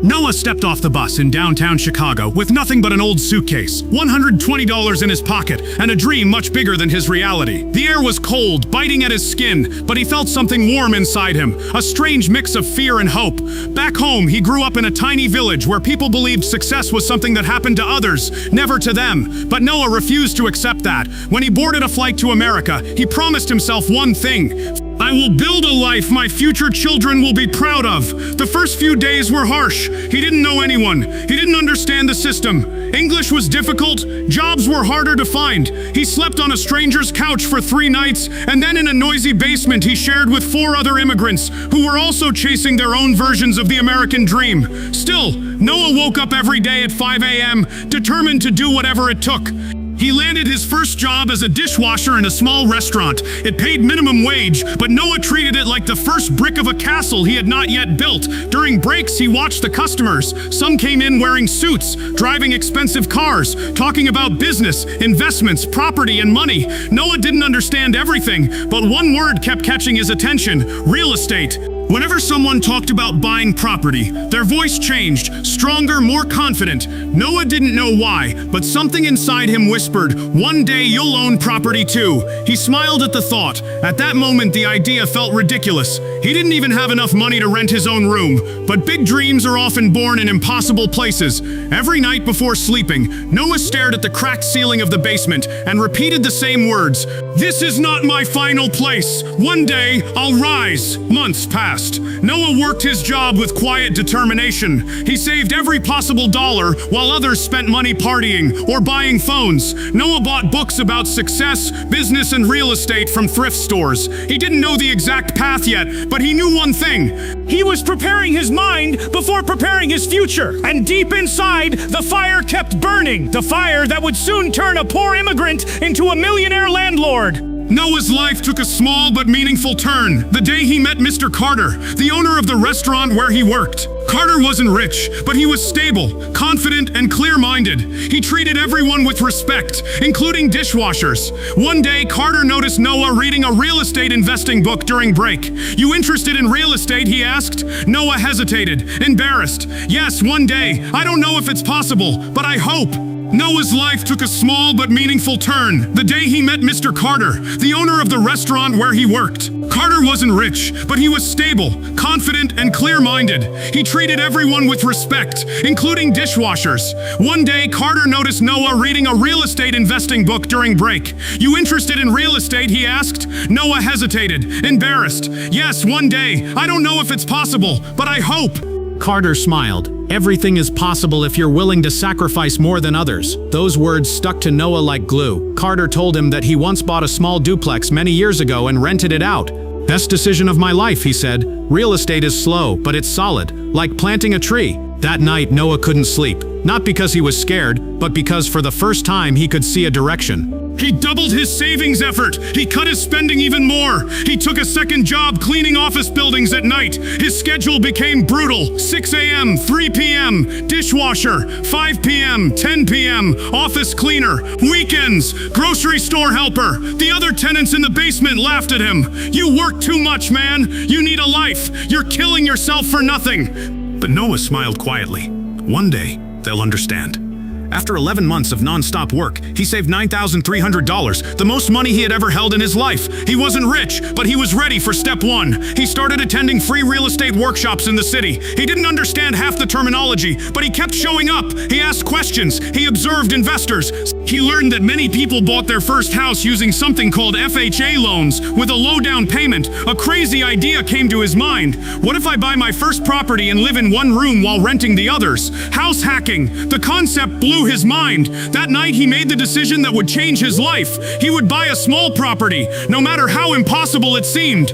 Noah stepped off the bus in downtown Chicago with nothing but an old suitcase, $120 in his pocket, and a dream much bigger than his reality. The air was cold, biting at his skin, but he felt something warm inside him, a strange mix of fear and hope. Back home, he grew up in a tiny village where people believed success was something that happened to others, never to them. But Noah refused to accept that. When he boarded a flight to America, he promised himself one thing: I will build a life my future children will be proud of. The first few days were harsh. He didn't know anyone. He didn't understand the system. English was difficult. Jobs were harder to find. He slept on a stranger's couch for 3 nights, and then in a noisy basement he shared with 4 other immigrants who were also chasing their own versions of the American dream. Still, Noah woke up every day at 5 a.m., determined to do whatever it took. He landed his first job as a dishwasher in a small restaurant. It paid minimum wage, but Noah treated it like the first brick of a castle he had not yet built. During breaks, he watched the customers. Some came in wearing suits, driving expensive cars, talking about business, investments, property, and money. Noah didn't understand everything, but one word kept catching his attention: real estate. Whenever someone talked about buying property, their voice changed, stronger, more confident. Noah didn't know why, but something inside him whispered, "One day you'll own property too." He smiled at the thought. At that moment, the idea felt ridiculous. He didn't even have enough money to rent his own room. But big dreams are often born in impossible places. Every night before sleeping, Noah stared at the cracked ceiling of the basement and repeated the same words: "This is not my final place. One day, I'll rise." Months passed. Noah worked his job with quiet determination. He saved every possible dollar while others spent money partying or buying phones. Noah bought books about success, business, and real estate from thrift stores. He didn't know the exact path yet, but he knew one thing. He was preparing his mind before preparing his future. And deep inside, the fire kept burning. The fire that would soon turn a poor immigrant into a millionaire landlord. Noah's life took a small but meaningful turn the day he met Mr. Carter, the owner of the restaurant where he worked. Carter wasn't rich, but he was stable, confident, and clear-minded. He treated everyone with respect, including dishwashers. One day, Carter noticed Noah reading a real estate investing book during break. "You interested in real estate?" he asked. Noah hesitated, embarrassed. "Yes, one day. I don't know if it's possible, but I hope." Noah's life took a small but meaningful turn the day he met Mr. Carter, the owner of the restaurant where he worked. Carter wasn't rich, but he was stable, confident, and clear-minded. He treated everyone with respect, including dishwashers. One day, Carter noticed Noah reading a real estate investing book during break. "You interested in real estate?" he asked. Noah hesitated, embarrassed. "Yes, one day. I don't know if it's possible, but I hope." Carter smiled. "Everything is possible if you're willing to sacrifice more than others." Those words stuck to Noah like glue. Carter told him that he once bought a small duplex many years ago and rented it out. "Best decision of my life," he said. "Real estate is slow, but it's solid, like planting a tree." That night, Noah couldn't sleep. Not because he was scared, but because for the first time he could see a direction. He doubled his savings effort. He cut his spending even more. He took a second job cleaning office buildings at night. His schedule became brutal. 6 a.m., 3 p.m., dishwasher, 5 p.m., 10 p.m., office cleaner, weekends, grocery store helper. The other tenants in the basement laughed at him. "You work too much, man. You need a life. You're killing yourself for nothing." But Noah smiled quietly. One day, they'll understand. After 11 months of non-stop work, he saved $9,300, the most money he had ever held in his life. He wasn't rich, but he was ready for step 1. He started attending free real estate workshops in the city. He didn't understand half the terminology, but he kept showing up. He asked questions. He observed investors. He learned that many people bought their first house using something called FHA loans with a low down payment. A crazy idea came to his mind. What if I buy my first property and live in one room while renting the others? House hacking. The concept blew his mind. That night he made the decision that would change his life. He would buy a small property, no matter how impossible it seemed.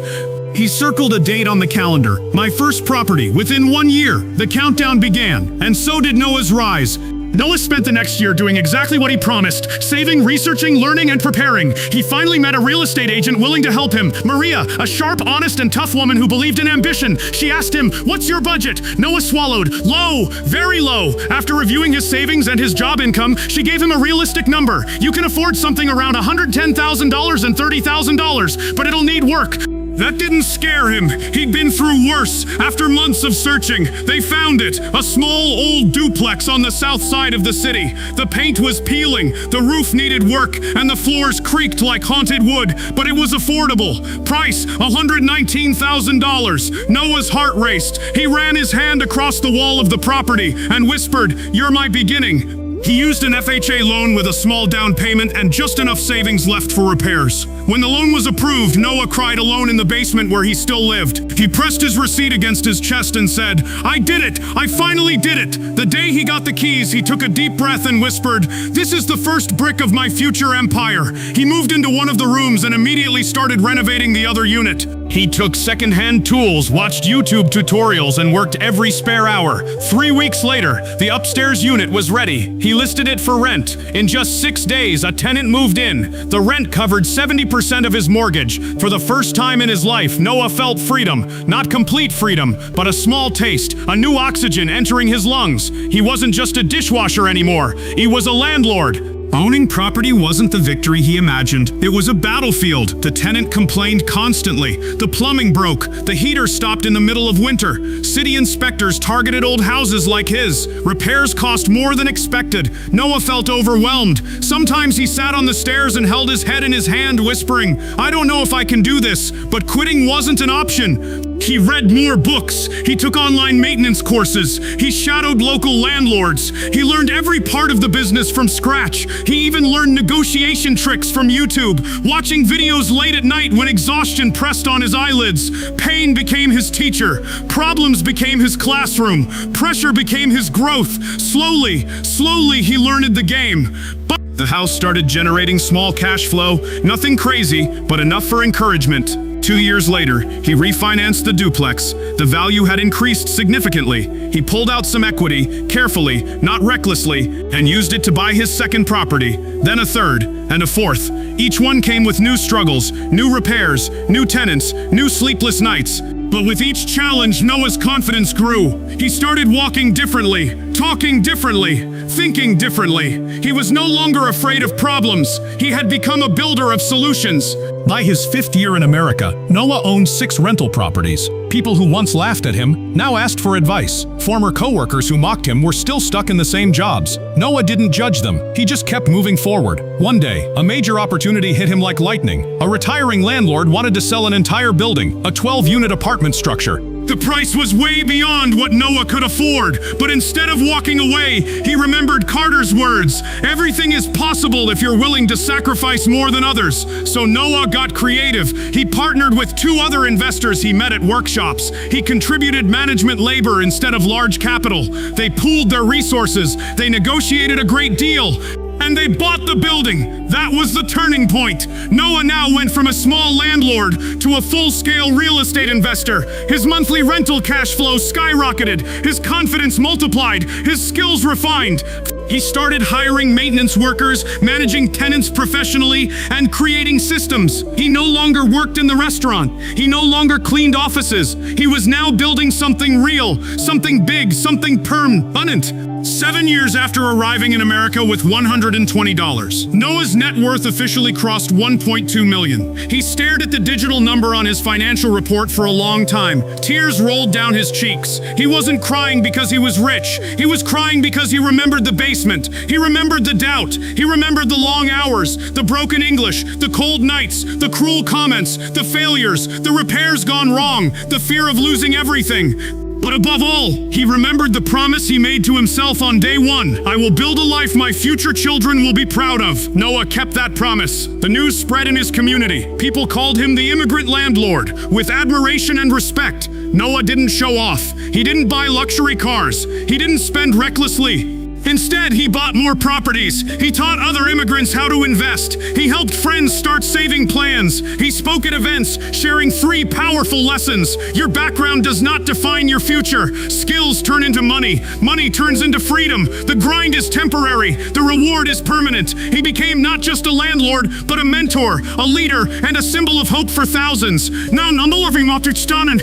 He circled a date on the calendar. My first property, within 1 year. The countdown began, and so did Noah's rise. Noah spent the next year doing exactly what he promised, saving, researching, learning, and preparing. He finally met a real estate agent willing to help him, Maria, a sharp, honest, and tough woman who believed in ambition. She asked him, "What's your budget?" Noah swallowed. "Low, very low." After reviewing his savings and his job income, she gave him a realistic number. "You can afford something around $110,000 and $30,000, but it'll need work." That didn't scare him. He'd been through worse. After months of searching, they found it. A small old duplex on the south side of the city. The paint was peeling, the roof needed work, and the floors creaked like haunted wood, but it was affordable. Price, $119,000. Noah's heart raced. He ran his hand across the wall of the property and whispered, "You're my beginning." He used an FHA loan with a small down payment and just enough savings left for repairs. When the loan was approved, Noah cried alone in the basement where he still lived. He pressed his receipt against his chest and said, "I did it! I finally did it!" The day he got the keys, he took a deep breath and whispered, "This is the first brick of my future empire." He moved into one of the rooms and immediately started renovating the other unit. He took second-hand tools, watched YouTube tutorials, and worked every spare hour. 3 weeks later, the upstairs unit was ready. He listed it for rent. In just 6 days, a tenant moved in. The rent covered 70% of his mortgage. For the first time in his life, Noah felt freedom. Not complete freedom, but a small taste, a new oxygen entering his lungs. He wasn't just a dishwasher anymore. He was a landlord. Owning property wasn't the victory he imagined. It was a battlefield. The tenant complained constantly. The plumbing broke. The heater stopped in the middle of winter. City inspectors targeted old houses like his. Repairs cost more than expected. Noah felt overwhelmed. Sometimes he sat on the stairs and held his head in his hand, whispering, "I don't know if I can do this." But quitting wasn't an option. He read more books. He took online maintenance courses. He shadowed local landlords. He learned every part of the business from scratch. He even learned negotiation tricks from YouTube, watching videos late at night when exhaustion pressed on his eyelids. Pain became his teacher. Problems became his classroom. Pressure became his growth. Slowly, he learned the game. But the house started generating small cash flow. Nothing crazy, but enough for encouragement. 2 years later, he refinanced the duplex. The value had increased significantly. He pulled out some equity, carefully, not recklessly, and used it to buy his second property, then a third, and a fourth. Each one came with new struggles, new repairs, new tenants, new sleepless nights. But with each challenge, Noah's confidence grew. He started walking differently, talking differently, thinking differently. He was no longer afraid of problems. He had become a builder of solutions. By his 5th year in America, Noah owned 6 rental properties. People who once laughed at him now asked for advice. Former coworkers who mocked him were still stuck in the same jobs. Noah didn't judge them. He just kept moving forward. One day, a major opportunity hit him like lightning. A retiring landlord wanted to sell an entire building, a 12-unit apartment structure. The price was way beyond what Noah could afford, but instead of walking away, he remembered Carter's words, "Everything is possible if you're willing to sacrifice more than others." So Noah got creative. He partnered with 2 other investors he met at workshops. He contributed management labor instead of large capital. They pooled their resources. They negotiated a great deal. And they bought the building. That was the turning point. Noah now went from a small landlord to a full-scale real estate investor. His monthly rental cash flow skyrocketed. His confidence multiplied. His skills refined. He started hiring maintenance workers, managing tenants professionally, and creating systems. He no longer worked in the restaurant. He no longer cleaned offices. He was now building something real, something big, something permanent. 7 years after arriving in America with $120, Noah's net worth officially crossed $1.2 million. He stared at the digital number on his financial report for a long time. Tears rolled down his cheeks. He wasn't crying because he was rich. He was crying because he remembered the basement. He remembered the doubt. He remembered the long hours, the broken English, the cold nights, the cruel comments, the failures, the repairs gone wrong, the fear of losing everything. But above all, he remembered the promise he made to himself on day one. "I will build a life my future children will be proud of." Noah kept that promise. The news spread in his community. People called him the immigrant landlord, with admiration and respect. Noah didn't show off. He didn't buy luxury cars. He didn't spend recklessly. Instead, he bought more properties. He taught other immigrants how to invest. He helped friends start saving plans. He spoke at events, sharing 3 powerful lessons. Your background does not define your future. Skills turn into money. Money turns into freedom. The grind is temporary. The reward is permanent. He became not just a landlord, but a mentor, a leader, and a symbol of hope for thousands. Now, någonting återstånden.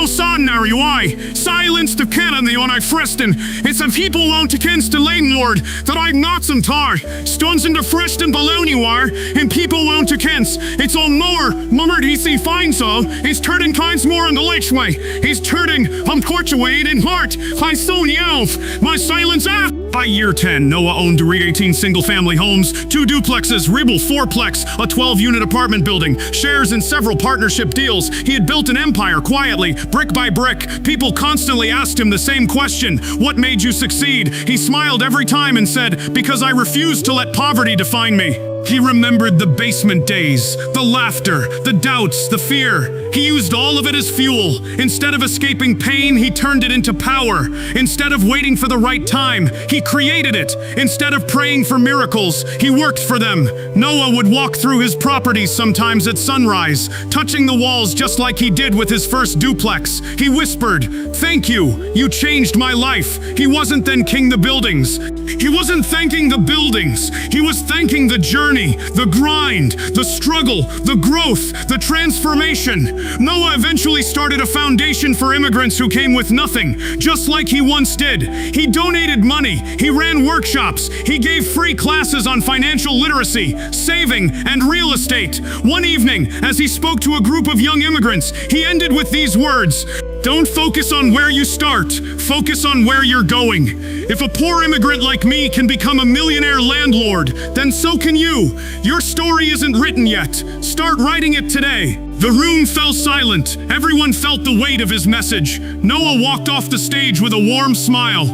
Sa när jag silenced the cannon on I freston. It's a people want to känns to landlord that I'm not some tar. Stones in the fresh and bologna war, and people won't to Kents. It's on more, mummered he see fine so. He's turning kinds more on the lake way. He's turning, Portuade in heart. I so yelf, my silence ah. By year 10, Noah owned 18 single-family homes, 2 duplexes, Ribble 4-plex, a 12-unit apartment building, shares in several partnership deals. He had built an empire quietly, brick by brick. People constantly asked him the same question, what made you succeed? He smiled every time and said, because I refused to let poverty define me. He remembered the basement days, the laughter, the doubts, the fear. He used all of it as fuel. Instead of escaping pain, he turned it into power. Instead of waiting for the right time, he created it. Instead of praying for miracles, he worked for them. Noah would walk through his properties sometimes at sunrise, touching the walls just like he did with his first duplex. He whispered, "Thank you, you changed my life." He wasn't thanking the buildings. He wasn't thanking the buildings. He was thanking the journey, the grind, the struggle, the growth, the transformation. Noah eventually started a foundation for immigrants who came with nothing, just like he once did. He donated money, he ran workshops, he gave free classes on financial literacy, saving, and real estate. One evening, as he spoke to a group of young immigrants, he ended with these words, "Don't focus on where you start, focus on where you're going. If a poor immigrant like me can become a millionaire landlord, then so can you. Your story isn't written yet. Start writing it today." The room fell silent. Everyone felt the weight of his message. Noah walked off the stage with a warm smile.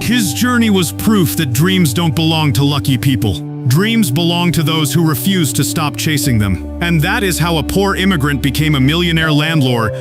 His journey was proof that dreams don't belong to lucky people. Dreams belong to those who refuse to stop chasing them. And that is how a poor immigrant became a millionaire landlord